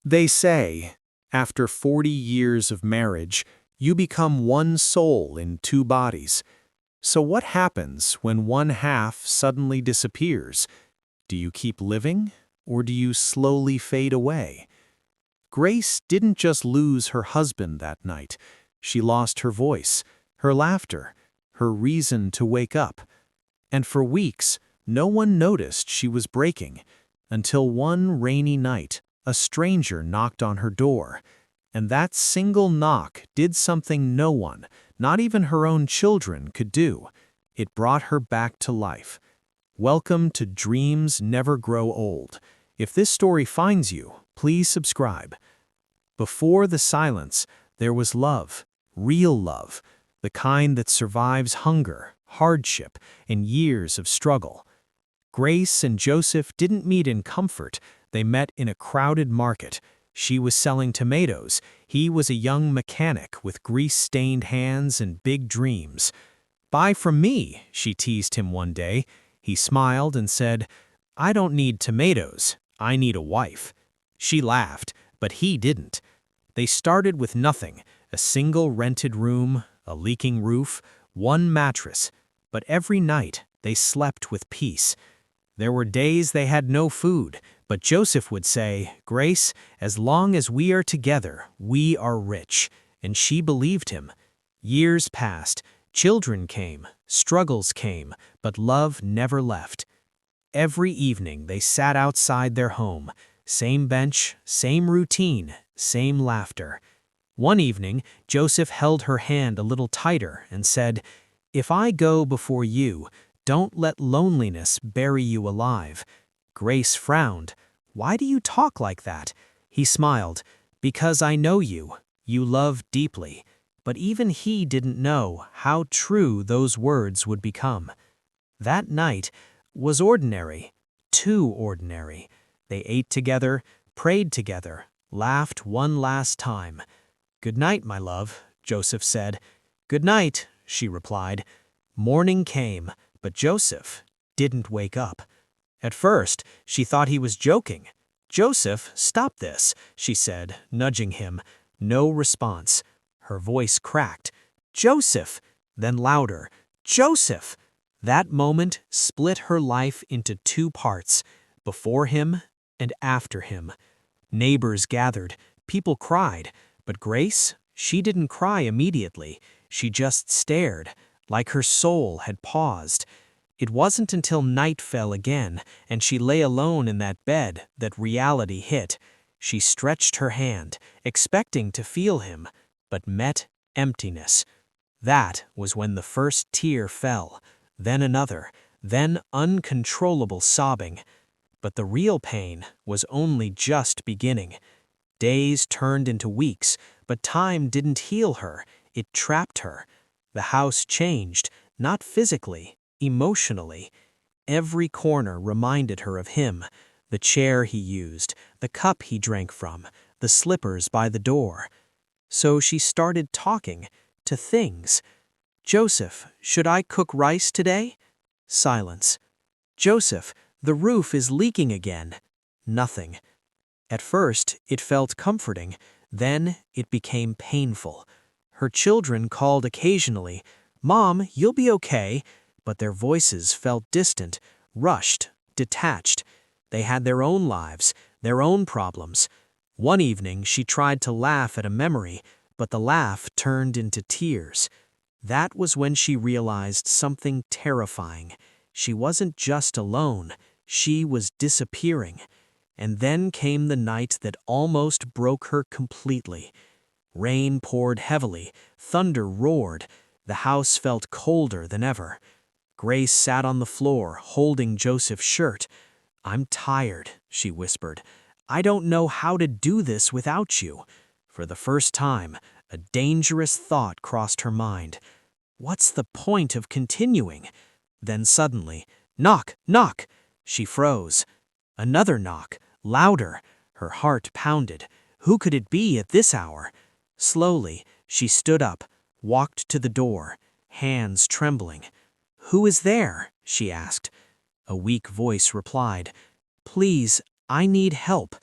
They say, after 40 years of marriage, you become one soul in two bodies. So what happens when one half suddenly disappears? Do you keep living, or do you slowly fade away? Grace didn't just lose her husband that night. She lost her voice, her laughter, her reason to wake up. And for weeks, no one noticed she was breaking, until one rainy night, a stranger knocked on her door. And that single knock did something no one, not even her own children, could do. It brought her back to life. Welcome to Dreams Never Grow Old. If this story finds you, please subscribe. Before the silence, there was love, real love, the kind that survives hunger, hardship, and years of struggle. Grace and Joseph didn't meet in comfort. They met in a crowded market. She was selling tomatoes. He was a young mechanic with grease-stained hands and big dreams. "Buy from me," she teased him one day. He smiled and said, "I don't need tomatoes. I need a wife." She laughed, but he didn't. They started with nothing, a single rented room, a leaking roof, one mattress. But every night, they slept with peace. There were days they had no food, but Joseph would say, "Grace, as long as we are together, we are rich." And she believed him. Years passed, children came, struggles came, but love never left. Every evening they sat outside their home. Same bench, same routine, same laughter. One evening, Joseph held her hand a little tighter and said, "If I go before you, don't let loneliness bury you alive." Grace frowned. "Why do you talk like that?" He smiled. "Because I know you. You love deeply." But even he didn't know how true those words would become. That night was ordinary, too ordinary. They ate together, prayed together, laughed one last time. "Good night, my love," Joseph said. "Good night," she replied. Morning came, but Joseph didn't wake up. At first, she thought he was joking. "Joseph, stop this," she said, nudging him. No response. Her voice cracked. "Joseph!" Then louder. "Joseph!" That moment split her life into two parts, before him and after him. Neighbors gathered, people cried, but Grace, she didn't cry immediately. She just stared, like her soul had paused. It wasn't until night fell again, and she lay alone in that bed, that reality hit. She stretched her hand, expecting to feel him, but met emptiness. That was when the first tear fell, then another, then uncontrollable sobbing. But the real pain was only just beginning. Days turned into weeks, but time didn't heal her, it trapped her. The house changed, not physically, emotionally. Every corner reminded her of him, the chair he used, the cup he drank from, the slippers by the door. So she started talking to things. "Joseph, should I cook rice today?" Silence. "Joseph, the roof is leaking again." Nothing. At first, it felt comforting. Then it became painful. Her children called occasionally, "Mom, you'll be okay," but their voices felt distant, rushed, detached. They had their own lives, their own problems. One evening, she tried to laugh at a memory, but the laugh turned into tears. That was when she realized something terrifying. She wasn't just alone, she was disappearing. And then came the night that almost broke her completely. Rain poured heavily, thunder roared. The house felt colder than ever. Grace sat on the floor, holding Joseph's shirt. "I'm tired," she whispered. "I don't know how to do this without you." For the first time, a dangerous thought crossed her mind. What's the point of continuing? Then suddenly, "Knock, knock!" She froze. Another knock, louder. Her heart pounded. Who could it be at this hour? Slowly, she stood up, walked to the door, hands trembling. "Who is there?" she asked. A weak voice replied, "Please, I need help."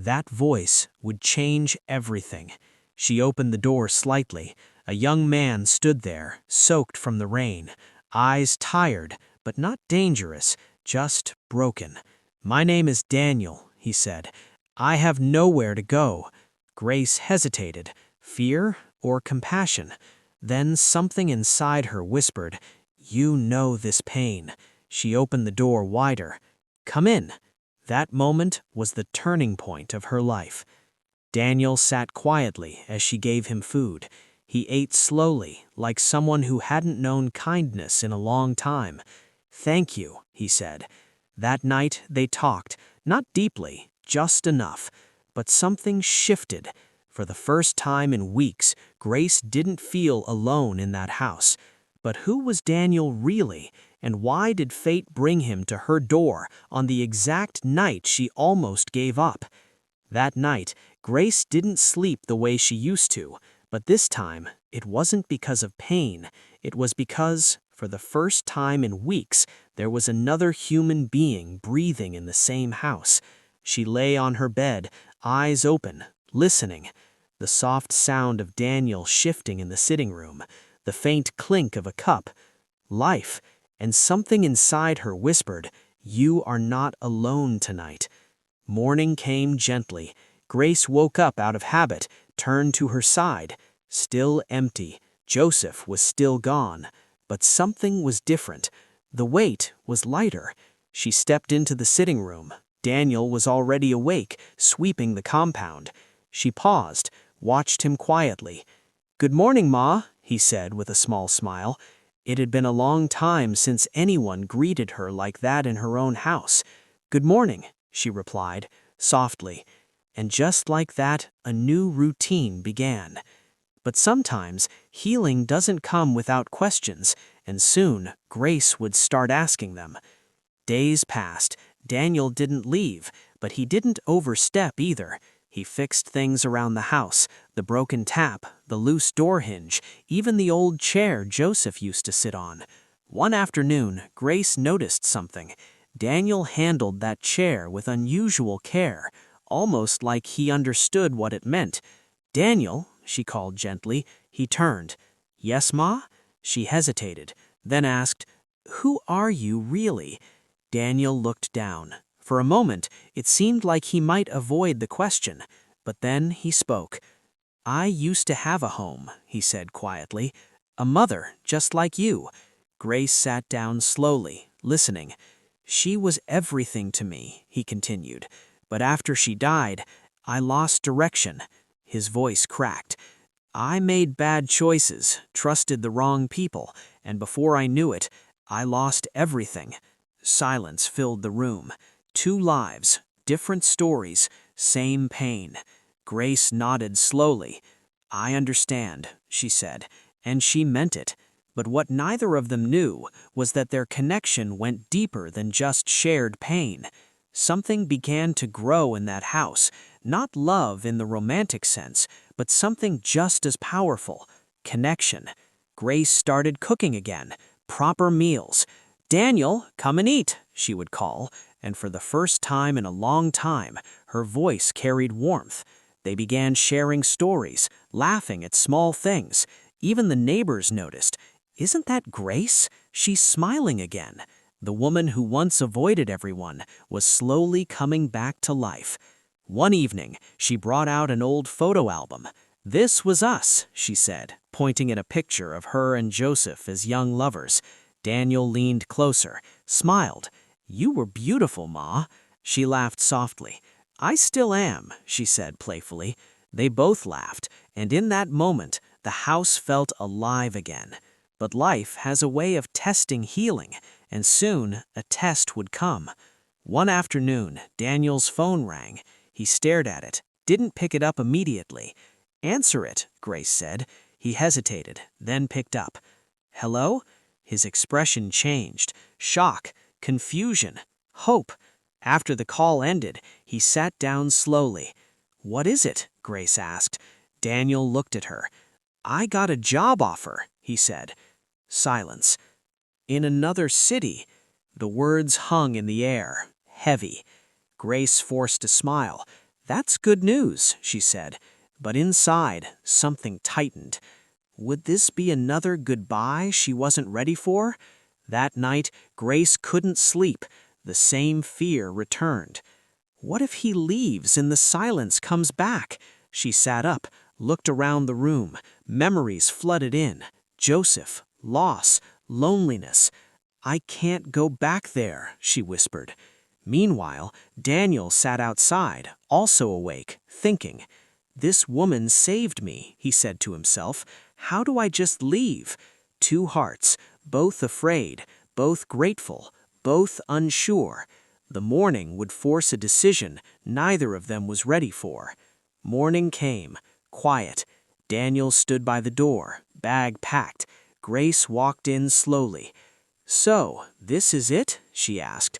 That voice would change everything. She opened the door slightly. A young man stood there, soaked from the rain, eyes tired, but not dangerous, just broken. "My name is Daniel," he said. "I have nowhere to go." Grace hesitated. Fear or compassion? Then something inside her whispered, "You know this pain." She opened the door wider. "Come in." That moment was the turning point of her life. Daniel sat quietly as she gave him food. He ate slowly, like someone who hadn't known kindness in a long time. "Thank you," he said. That night they talked, not deeply, just enough. But something shifted. For the first time in weeks, Grace didn't feel alone in that house. But who was Daniel really, and why did fate bring him to her door on the exact night she almost gave up? That night, Grace didn't sleep the way she used to, but this time, it wasn't because of pain. It was because, for the first time in weeks, there was another human being breathing in the same house. She lay on her bed, eyes open, listening. The soft sound of Daniel shifting in the sitting room, the faint clink of a cup. Life, and something inside her whispered, "You are not alone tonight." Morning came gently. Grace woke up out of habit, turned to her side. Still empty. Joseph was still gone. But something was different. The weight was lighter. She stepped into the sitting room. Daniel was already awake, sweeping the compound. She paused, watched him quietly. "Good morning, Ma," he said with a small smile. It had been a long time since anyone greeted her like that in her own house. "Good morning," she replied, softly. And just like that, a new routine began. But sometimes, healing doesn't come without questions, and soon, Grace would start asking them. Days passed. Daniel didn't leave, but he didn't overstep either. He fixed things around the house, the broken tap, the loose door hinge, even the old chair Joseph used to sit on. One afternoon, Grace noticed something. Daniel handled that chair with unusual care, almost like he understood what it meant. "Daniel," she called gently. He turned. "Yes, Ma?" She hesitated, then asked, "Who are you really?" Daniel looked down. For a moment, it seemed like he might avoid the question, but then he spoke. "I used to have a home," he said quietly. "A mother, just like you." Grace sat down slowly, listening. "She was everything to me," he continued. "But after she died, I lost direction." His voice cracked. "I made bad choices, trusted the wrong people, and before I knew it, I lost everything." Silence filled the room. 2 lives, different stories, same pain. Grace nodded slowly. "I understand," she said, and she meant it. But what neither of them knew was that their connection went deeper than just shared pain. Something began to grow in that house, not love in the romantic sense, but something just as powerful, connection. Grace started cooking again, proper meals. "Daniel, come and eat," she would call, and for the first time in a long time, her voice carried warmth. They began sharing stories, laughing at small things. Even the neighbors noticed. "Isn't that Grace? She's smiling again." The woman who once avoided everyone was slowly coming back to life. One evening, she brought out an old photo album. "This was us," she said, pointing at a picture of her and Joseph as young lovers. Daniel leaned closer, smiled. "You were beautiful, Ma." She laughed softly. "I still am," she said playfully. They both laughed, and in that moment, the house felt alive again. But life has a way of testing healing, and soon a test would come. One afternoon, Daniel's phone rang. He stared at it, didn't pick it up immediately. "Answer it," Grace said. He hesitated, then picked up. "Hello?" His expression changed. Shock, confusion, hope. After the call ended, he sat down slowly. "What is it?" Grace asked. Daniel looked at her. "I got a job offer," he said. Silence. "In another city." The words hung in the air, heavy. Grace forced a smile. "That's good news," she said, but inside, something tightened. Would this be another goodbye she wasn't ready for? That night, Grace couldn't sleep. The same fear returned. What if he leaves and the silence comes back? She sat up, looked around the room. Memories flooded in. Joseph, loss, loneliness. "I can't go back there," she whispered. Meanwhile, Daniel sat outside, also awake, thinking. "This woman saved me," he said to himself. "How do I just leave?" Two hearts, both afraid, both grateful, both unsure. The morning would force a decision neither of them was ready for. Morning came, quiet. Daniel stood by the door, bag packed. Grace walked in slowly. "So, this is it?" she asked.